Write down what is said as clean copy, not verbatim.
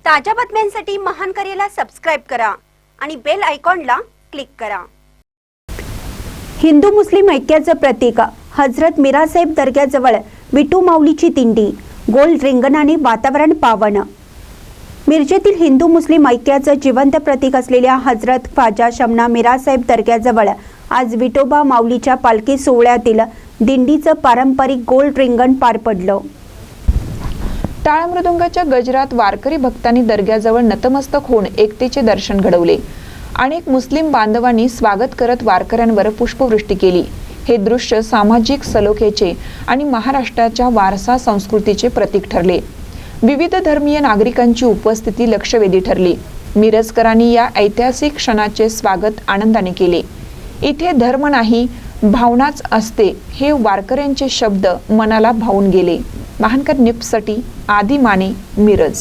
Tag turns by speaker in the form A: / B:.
A: ताज्या बातम्यांसाठी महान करेला सबस्क्राइब करा आणि बेल आयकॉनला क्लिक करा।
B: हिंदू मुस्लिम ऐक्याचं प्रतीक हजरत मीरासाहेब दर्ग्याजवळ विठू माऊलीची दिंडी, गोल रिंगणाने वातावरण पावन। मिरजेतील हिंदू मुस्लिम ऐक्याचं जिवंत प्रतीक असलेल्या हजरत ख्वाजा शमना मीरासाहेब दर्ग्याजवळ आज विठोबा माऊलीच्या पालखी सोहळ्यातील दिंडीचं पारंपरिक गोल रिंगण पार पडलं।
C: टाळ मृदुंगाच्या गजरात वारकरी भक्तांनी दर्ग्याजवळ नतमस्तक होऊन एकतेचे दर्शन घडवले। अनेक मुस्लिम बांधवांनी स्वागत करत वारकऱ्यांवर पुष्पवृष्टी केली। हे दृश्य सामाजिक सलोख्याचे आणि महाराष्ट्राच्या वारसा संस्कृतीचे प्रतीक ठरले। विविध धर्मीय नागरिकांची उपस्थिती लक्षवेधी ठरली। मिरजकरांनी या ऐतिहासिक क्षणाचे स्वागत आनंदाने केले। इथे धर्म नाही, भावनाच असते, हे वारकऱ्यांचे शब्द मनाला भावून गेले। महानकर निप्ससाठी आदी माने, मिरज।